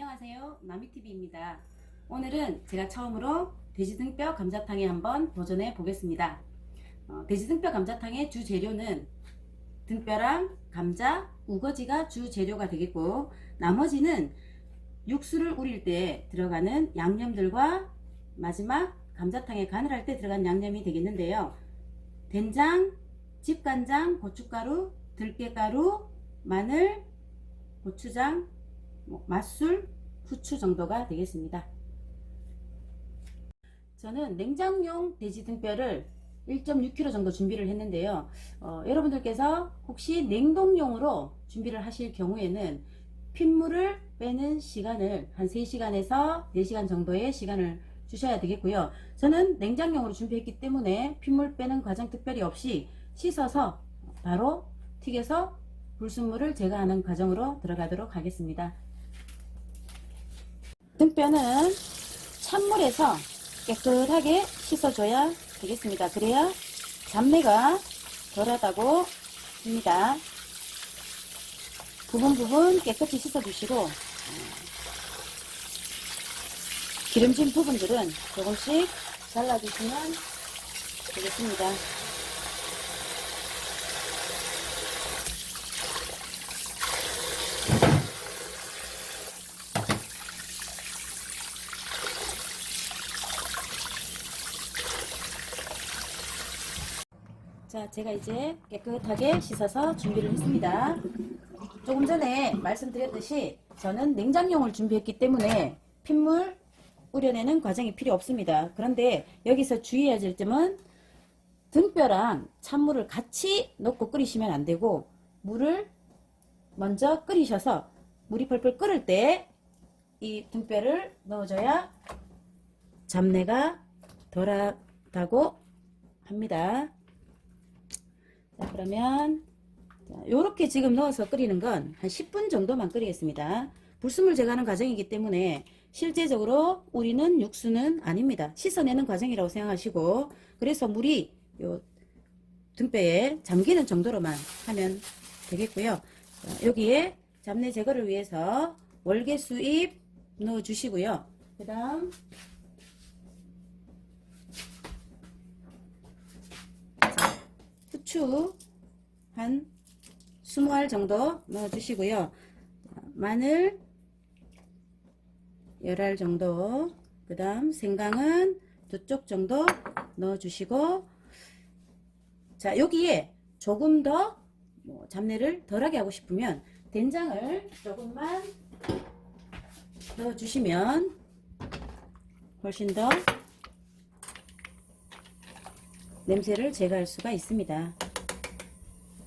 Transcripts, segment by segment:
안녕하세요, 나미TV입니다. 오늘은 제가 처음으로 돼지등뼈 감자탕에 한번 도전해 보겠습니다. 돼지등뼈 감자탕의 주 재료는 등뼈랑 감자, 우거지가 주 재료가 되겠고, 나머지는 육수를 우릴 때 들어가는 양념들과 마지막 감자탕에 간을 할 때 들어간 양념이 되겠는데요. 된장, 집간장, 고춧가루, 들깨가루, 마늘, 고추장, 맛술, 후추 정도가 되겠습니다. 저는 냉장용 돼지 등뼈를 1.6kg 정도 준비를 했는데요. 여러분들께서 혹시 냉동용으로 준비를 하실 경우에는 핏물을 빼는 시간을 한 3시간에서 4시간 정도의 시간을 주셔야 되겠고요. 저는 냉장용으로 준비했기 때문에 핏물 빼는 과정 특별히 없이 씻어서 바로 튀겨서 불순물을 제거하는 과정으로 들어가도록 하겠습니다. 등뼈는 찬물에서 깨끗하게 씻어줘야 되겠습니다. 그래야 잡내가 덜하다고 합니다. 부분 깨끗이 씻어주시고, 기름진 부분들은 조금씩 잘라주시면 되겠습니다. 자, 제가 이제 깨끗하게 씻어서 준비를 했습니다. 조금 전에 말씀드렸듯이 저는 냉장용을 준비했기 때문에 핏물 우려내는 과정이 필요 없습니다. 그런데 여기서 주의해야 될 점은 등뼈랑 찬물을 같이 넣고 끓이시면 안 되고, 물을 먼저 끓이셔서 물이 펄펄 끓을 때 이 등뼈를 넣어줘야 잡내가 덜하다고 합니다. 자, 그러면 이렇게 지금 넣어서 끓이는 건 한 10분 정도만 끓이겠습니다. 불순물 제거하는 과정이기 때문에 실제적으로 우리는 육수는 아닙니다. 씻어내는 과정이라고 생각하시고, 그래서 물이 요 등뼈에 잠기는 정도로만 하면 되겠고요. 여기에 잡내 제거를 위해서 월계수잎 넣어 주시고요. 그 다음 후추 한 20알 정도 넣어 주시고요. 마늘 10알 정도, 그 다음 생강은 2쪽 정도 넣어 주시고, 자, 여기에 조금 더 잡내를 덜하게 하고 싶으면 된장을 조금만 넣어 주시면 훨씬 더 냄새를 제거할 수가 있습니다.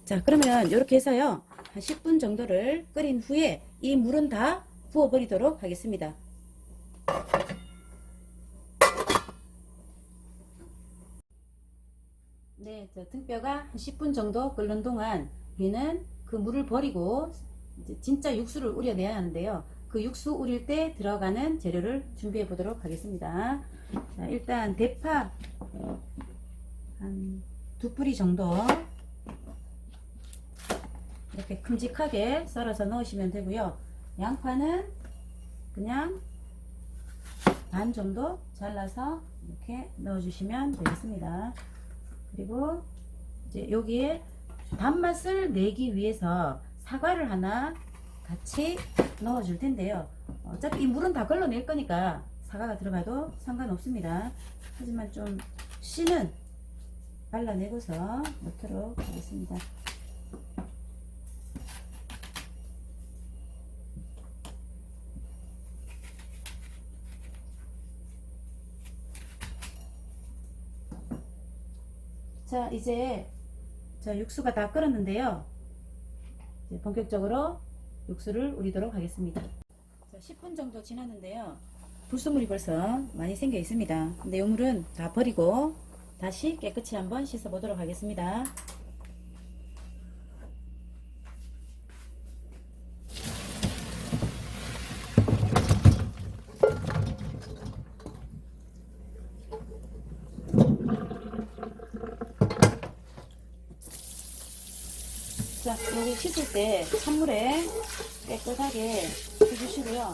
자, 그러면 이렇게 해서요, 한 10분 정도를 끓인 후에 이 물은 다 부어 버리도록 하겠습니다. 네, 등뼈가 한 10분 정도 끓는 동안 우리는 그 물을 버리고 이제 진짜 육수를 우려내야 하는데요. 그 육수 우릴 때 들어가는 재료를 준비해 보도록 하겠습니다. 자, 일단 대파 한 2뿌리 정도 이렇게 큼직하게 썰어서 넣으시면 되고요. 양파는 그냥 반 정도 잘라서 이렇게 넣어주시면 되겠습니다. 그리고 이제 여기에 단맛을 내기 위해서 사과를 하나 같이 넣어줄 텐데요. 어차피 이 물은 다 걸러낼 거니까 사과가 들어가도 상관없습니다. 하지만 좀 씨는 발라내고서 넣도록 하겠습니다. 자, 이제 육수가 다 끓었는데요. 이제 본격적으로 육수를 우리도록 하겠습니다. 자, 10분 정도 지났는데요. 불순물이 벌써 많이 생겨 있습니다. 근데 이 물은 다 버리고 다시 깨끗이 한번 씻어 보도록 하겠습니다. 자, 여기 씻을 때 찬물에 깨끗하게 해주시고요.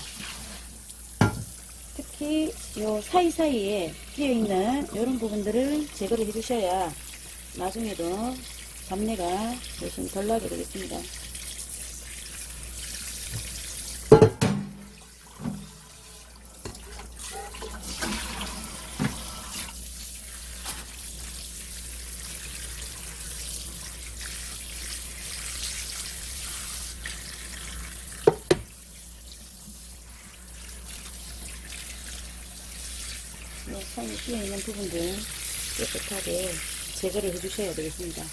특히 요 사이사이에 끼어있는 이런 부분들을 제거를 해주셔야 나중에도 잡내가 훨씬 덜 나게 되겠습니다. 사이에 끼어있는 부분들 깨끗하게 제거를 해주셔야 되겠습니다.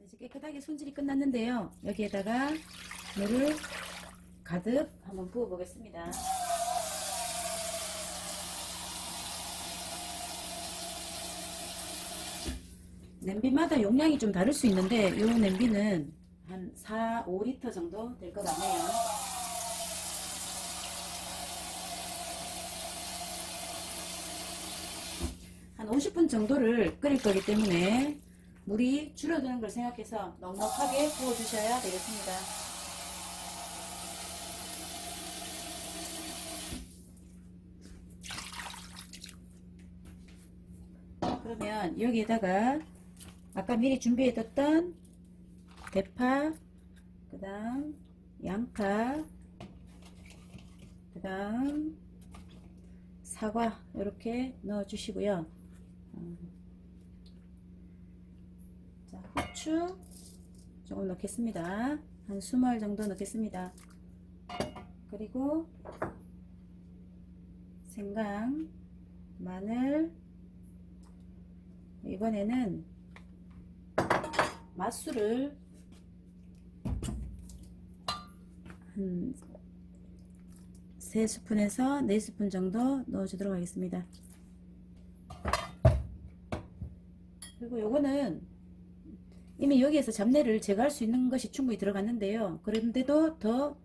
이제 깨끗하게 손질이 끝났는데요. 여기에다가 물을 가득 한번 부어 보겠습니다. 냄비마다 용량이 좀 다를 수 있는데 이 냄비는 한 4, 5리터 정도 될 것 같네요. 한 50분 정도를 끓일 거기 때문에 물이 줄어드는 걸 생각해서 넉넉하게 부어주셔야 되겠습니다. 그러면 여기에다가 아까 미리 준비해뒀던 대파, 그 다음 양파, 그 다음 사과 이렇게 넣어주시고요. 자, 후추 조금 넣겠습니다. 한 20알 정도 넣겠습니다. 그리고 생강, 마늘, 이번에는 맛술을 한 3스푼에서 4스푼 정도 넣어주도록 하겠습니다. 그리고 요거는 이미 여기에서 잡내를 제거할 수 있는 것이 충분히 들어갔는데요. 그런데도 더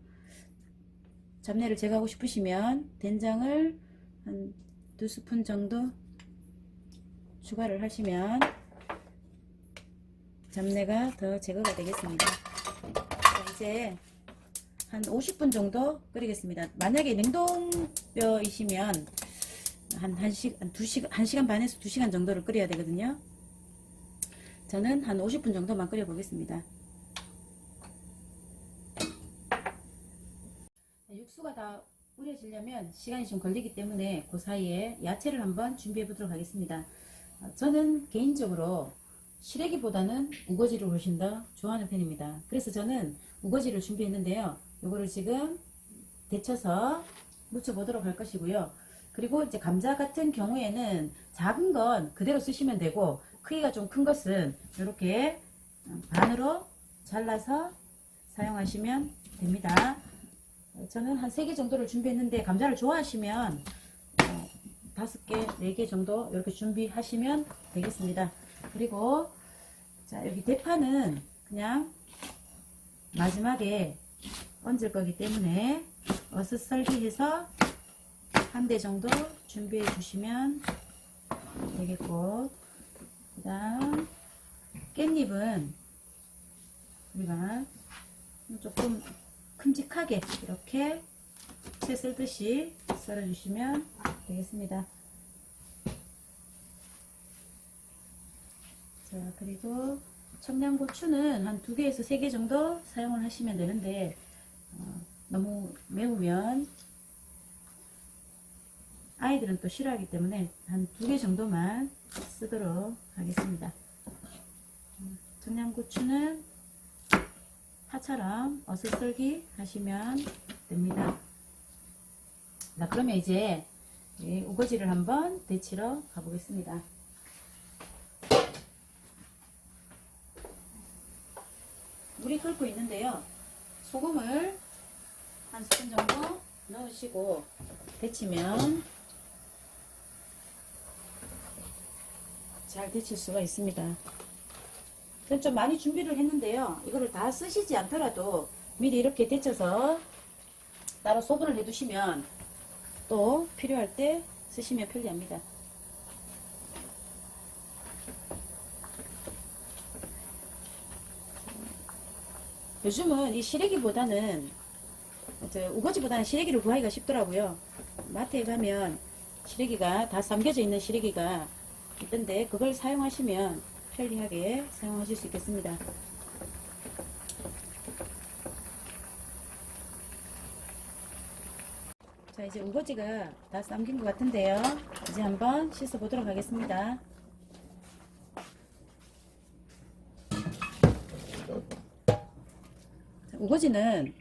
잡내를 제거하고 싶으시면 된장을 한 2스푼 정도 추가를 하시면 잡내가 더 제거가 되겠습니다. 자, 이제 한 50분 정도 끓이겠습니다. 만약에 냉동뼈이시면 한 1시간 반에서 2시간 정도를 끓여야 되거든요. 저는 한 50분 정도만 끓여 보겠습니다. 육수가 다 우려지려면 시간이 좀 걸리기 때문에 그 사이에 야채를 한번 준비해 보도록 하겠습니다. 저는 개인적으로 시래기보다는 우거지를 훨씬 더 좋아하는 편입니다. 그래서 저는 우거지를 준비했는데요. 이거를 지금 데쳐서 무쳐 보도록 할 것이고요. 그리고 이제 감자 같은 경우에는 작은 건 그대로 쓰시면 되고, 크기가 좀 큰 것은 이렇게 반으로 잘라서 사용하시면 됩니다. 저는 한 3개 정도를 준비했는데, 감자를 좋아하시면 5개, 4개 정도 이렇게 준비하시면 되겠습니다. 그리고 자, 여기 대파는 그냥 마지막에 얹을 거기 때문에 어슷썰기해서 한 대 정도 준비해 주시면 되겠고, 그 다음 깻잎은 우리가 조금 큼직하게 이렇게 채 썰듯이 썰어 주시면 되겠습니다. 자, 그리고 청양고추는 한 2개에서 3개 정도 사용을 하시면 되는데, 너무 매우면 아이들은 또 싫어하기 때문에 한 2개 정도만 쓰도록 하겠습니다. 청양고추는 파처럼 어슷썰기 하시면 됩니다. 자, 그러면 이제 우거지를 한번 데치러 가보겠습니다. 물이 끓고 있는데요. 소금을 한 스푼 정도 넣으시고 데치면 잘 데칠 수가 있습니다. 저는 좀 많이 준비를 했는데요. 이거를 다 쓰시지 않더라도 미리 이렇게 데쳐서 따로 소분을 해 두시면 또 필요할 때 쓰시면 편리합니다. 요즘은 이 시래기보다는 우거지보다는 시래기를 구하기가 쉽더라고요. 마트에 가면 시래기가 다 삶겨져 있는 시래기가 있던데 그걸 사용하시면 편리하게 사용하실 수 있겠습니다. 자, 이제 우거지가 다 삶긴 것 같은데요. 이제 한번 씻어 보도록 하겠습니다. 자, 우거지는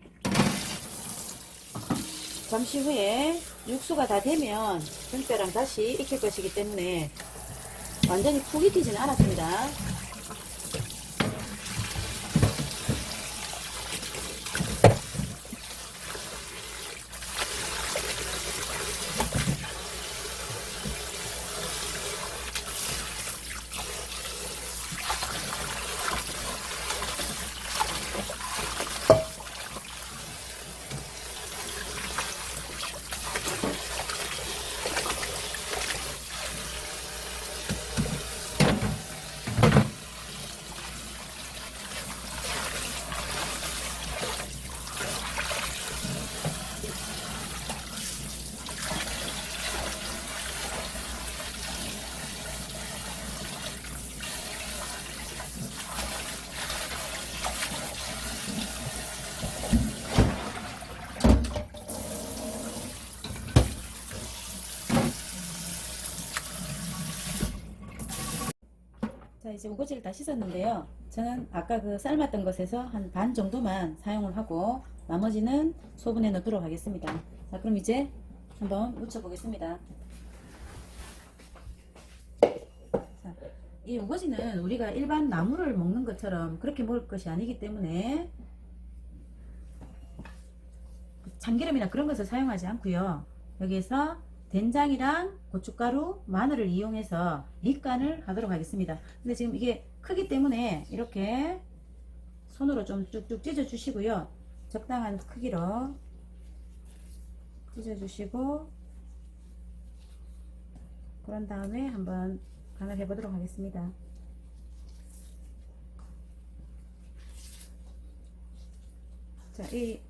잠시 후에 육수가 다 되면 등뼈랑 다시 익힐 것이기 때문에 완전히 푹 익히지는 않았습니다. 자, 이제 우거지를 다 씻었는데요. 저는 아까 그 삶았던 것에서 한 반 정도만 사용을 하고 나머지는 소분해 넣도록 하겠습니다. 자, 그럼 이제 한번 무쳐 보겠습니다. 자, 이 우거지는 우리가 일반 나물을 먹는 것처럼 그렇게 먹을 것이 아니기 때문에 참기름이나 그런 것을 사용하지 않고요. 여기에서 된장이랑 고춧가루, 마늘을 이용해서 밑간을 하도록 하겠습니다. 근데 지금 이게 크기 때문에 이렇게 손으로 좀 쭉쭉 찢어 주시고요. 적당한 크기로 찢어 주시고 그런 다음에 한번 간을 해 보도록 하겠습니다. 자, 이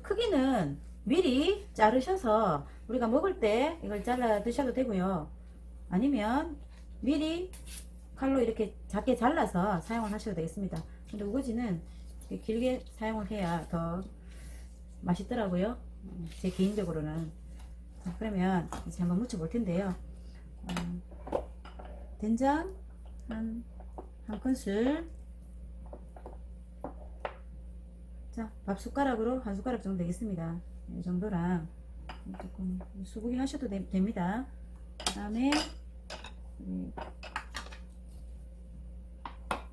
크기는 미리 자르셔서 우리가 먹을 때 이걸 잘라 드셔도 되고요. 아니면 미리 칼로 이렇게 작게 잘라서 사용을 하셔도 되겠습니다. 근데 우거지는 길게 사용을 해야 더 맛있더라고요. 제 개인적으로는. 자, 그러면 이제 한번 무쳐 볼 텐데요. 된장 한 큰술, 자, 밥 숟가락으로 한 숟가락 정도 되겠습니다. 이 정도랑 조금 수북이 하셔도 됩니다. 그 다음에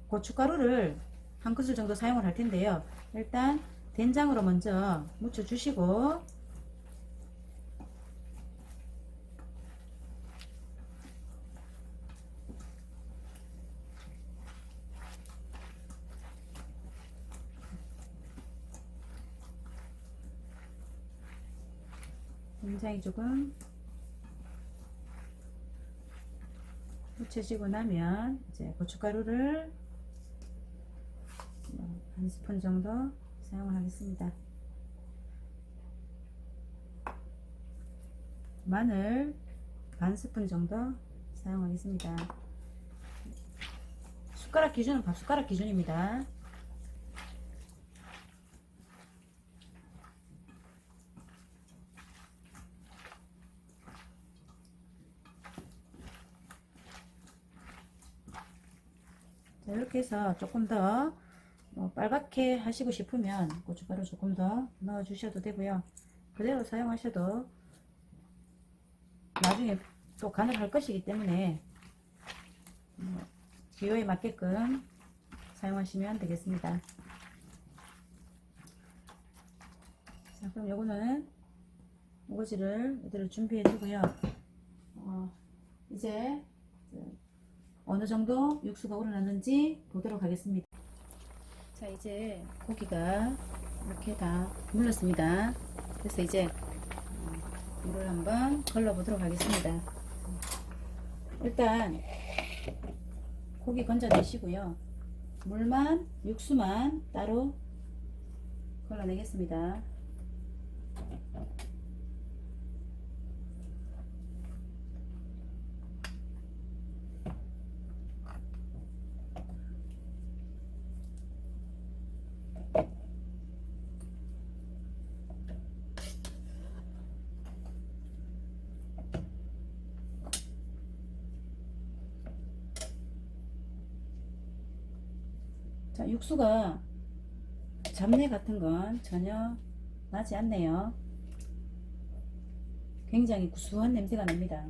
고춧가루를 한 큰술 정도 사용을 할 텐데요. 일단 된장으로 먼저 묻혀 주시고 된장이 조금 묻혀지고 나면 이제 고춧가루를 한 스푼 정도 사용을 하겠습니다. 마늘 반 스푼 정도 사용하겠습니다. 숟가락 기준은 밥 숟가락 기준입니다. 자, 이렇게 해서 조금 더 빨갛게 하시고 싶으면 고춧가루 조금 더 넣어 주셔도 되고요. 그대로 사용하셔도 나중에 또 간을 할 것이기 때문에 기호에 맞게끔 사용하시면 되겠습니다. 자, 그럼 요거는 우거지를 이대로 준비해 두고요. 이제 어느 정도 육수가 우러났는지 보도록 하겠습니다. 자, 이제 고기가 이렇게 다 물렀습니다. 그래서 이제 물을 한번 걸러 보도록 하겠습니다. 일단 고기 건져내시고요. 물만, 육수만 따로 걸러내겠습니다. 자, 육수가 잡내 같은 건 전혀 나지 않네요. 굉장히 구수한 냄새가 납니다.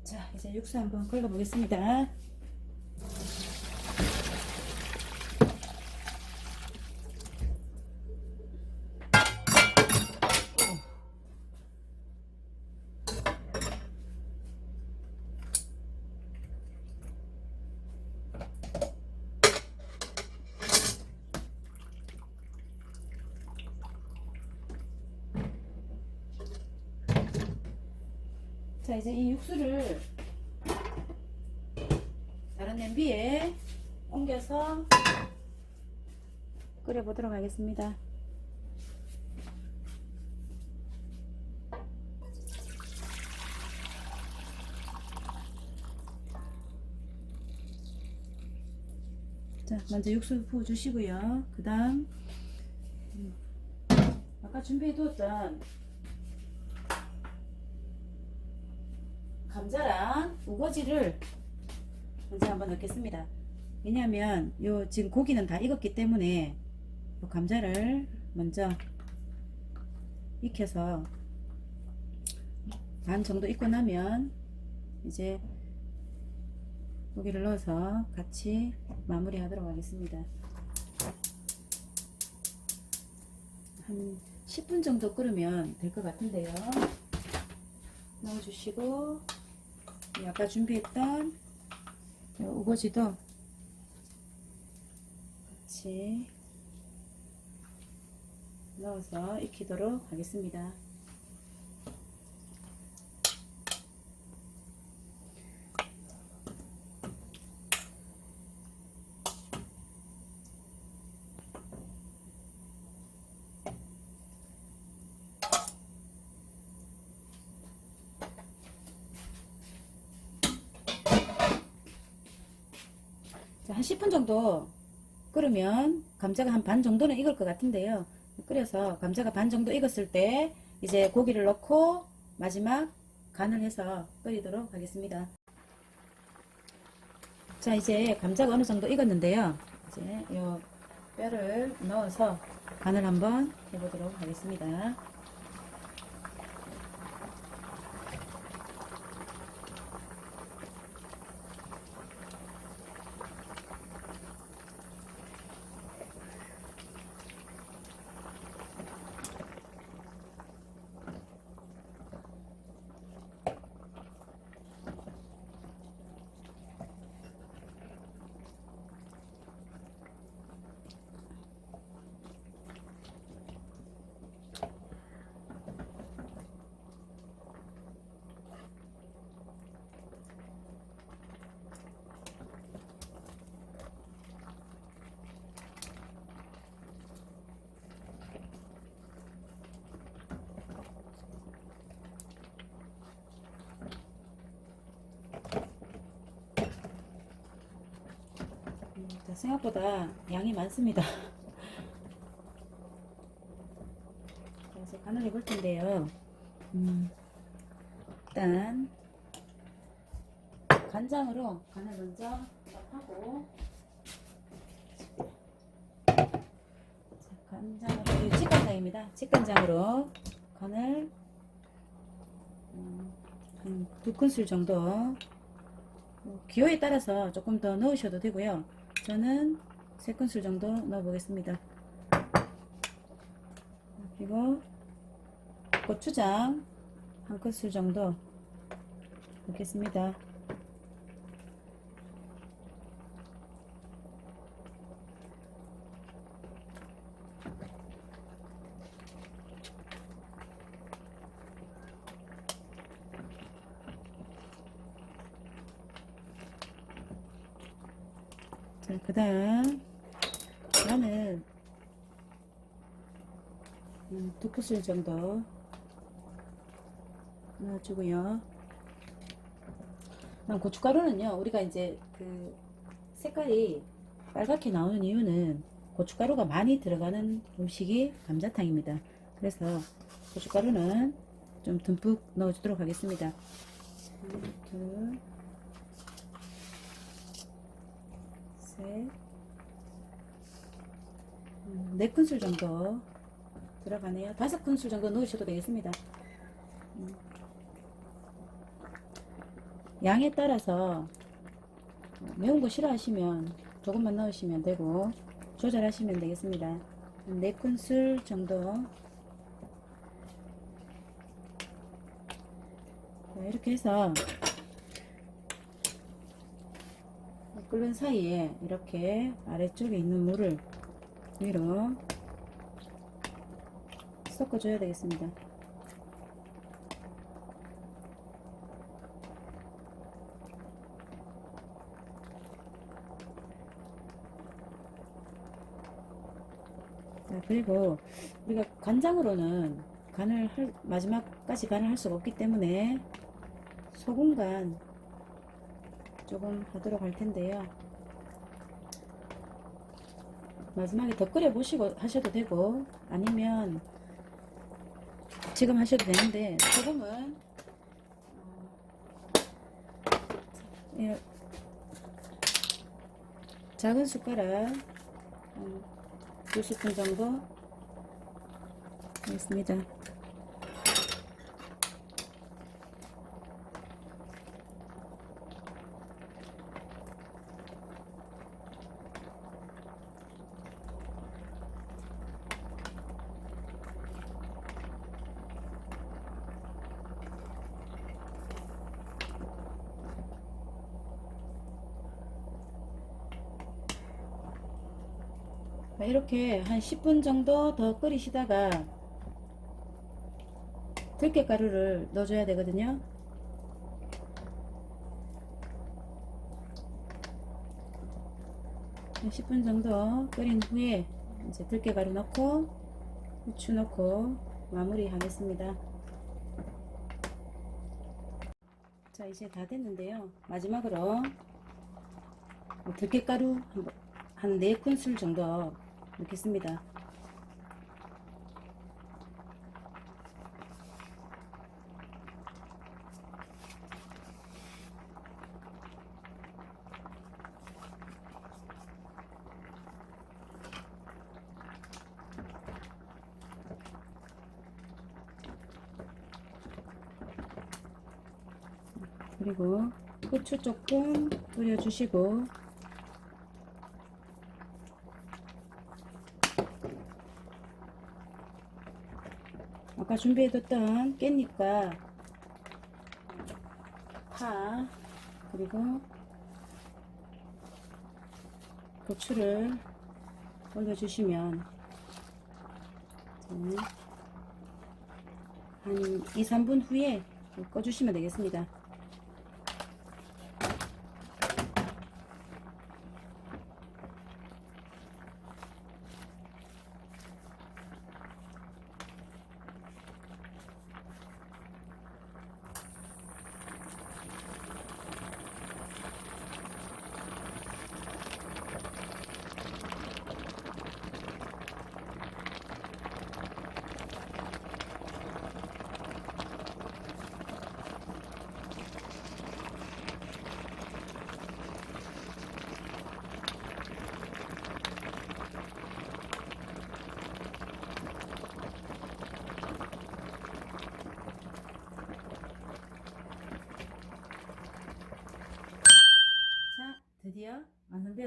자, 이제 육수 한번 걸러 보겠습니다. 자, 이제 이 육수를 다른 냄비에 옮겨서 끓여 보도록 하겠습니다. 자, 먼저 육수 부어 주시고요. 그 다음 아까 준비해 두었던 감자랑 우거지를 먼저 한번 넣겠습니다. 왜냐하면 요 지금 고기는 다 익었기 때문에 요 감자를 먼저 익혀서 반 정도 익고 나면 이제 고기를 넣어서 같이 마무리 하도록 하겠습니다. 한 10분 정도 끓으면 될 것 같은데요. 넣어주시고 아까 준비했던 우거지도 같이 넣어서 익히도록 하겠습니다. 한 10분 정도 끓으면 감자가 한 반 정도는 익을 것 같은데요. 끓여서 감자가 반 정도 익었을 때 이제 고기를 넣고 마지막 간을 해서 끓이도록 하겠습니다. 자, 이제 감자가 어느 정도 익었는데요. 이제 요 뼈를 넣어서 간을 한번 해보도록 하겠습니다. 생각보다 양이 많습니다. 그래서 간을 해볼 텐데요. 일단 간장으로 간을 먼저 하고, 간장으로, 직간장입니다. 직간장으로 간을 한 2큰술 정도, 기호에 따라서 조금 더 넣으셔도 되고요. 저는 3큰술 정도 넣어 보겠습니다. 그리고 고추장 1큰술 정도 넣겠습니다. 자, 그 다음 마늘 2큰술 정도 넣어주고요. 고춧가루는요, 우리가 이제 그 색깔이 빨갛게 나오는 이유는 고춧가루가 많이 들어가는 음식이 감자탕입니다. 그래서 고춧가루는 좀 듬뿍 넣어주도록 하겠습니다. 하나, 둘, 셋, 4큰술 정도 들어가네요. 5큰술 정도 넣으셔도 되겠습니다. 양에 따라서 매운 거 싫어하시면 조금만 넣으시면 되고 조절하시면 되겠습니다. 4큰술 정도. 이렇게 해서 끓는 사이에 이렇게 아래쪽에 있는 물을 위로 섞어줘야 되겠습니다. 자, 그리고 우리가 간장으로는 마지막까지 간을 할 수가 없기 때문에 소금 간 조금 하도록 할 텐데요. 마지막에 더 끓여 보시고 하셔도 되고, 아니면 지금 하셔도 되는데, 소금은 작은 숟가락 2스푼 정도 하겠습니다. 이렇게 한 10분 정도 더 끓이시다가 들깨가루를 넣어줘야 되거든요. 한 10분 정도 끓인 후에 이제 들깨가루 넣고 후추 넣고 마무리 하겠습니다. 자, 이제 다 됐는데요. 마지막으로 들깨가루 한 4큰술 정도 넣겠습니다. 그리고 후추 조금 뿌려주시고, 아까 준비해뒀던 깻잎과 파 그리고 고추를 올려주시면 한 2-3분 후에 꺼주시면 되겠습니다.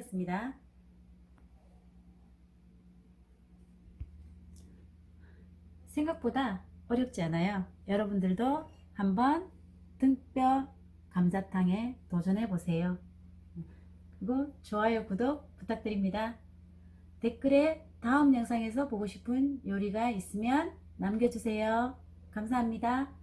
되었습니다. 생각보다 어렵지 않아요. 여러분들도 한번 등뼈 감자탕에 도전해 보세요. 그리고 좋아요, 구독 부탁드립니다. 댓글에 다음 영상에서 보고 싶은 요리가 있으면 남겨주세요. 감사합니다.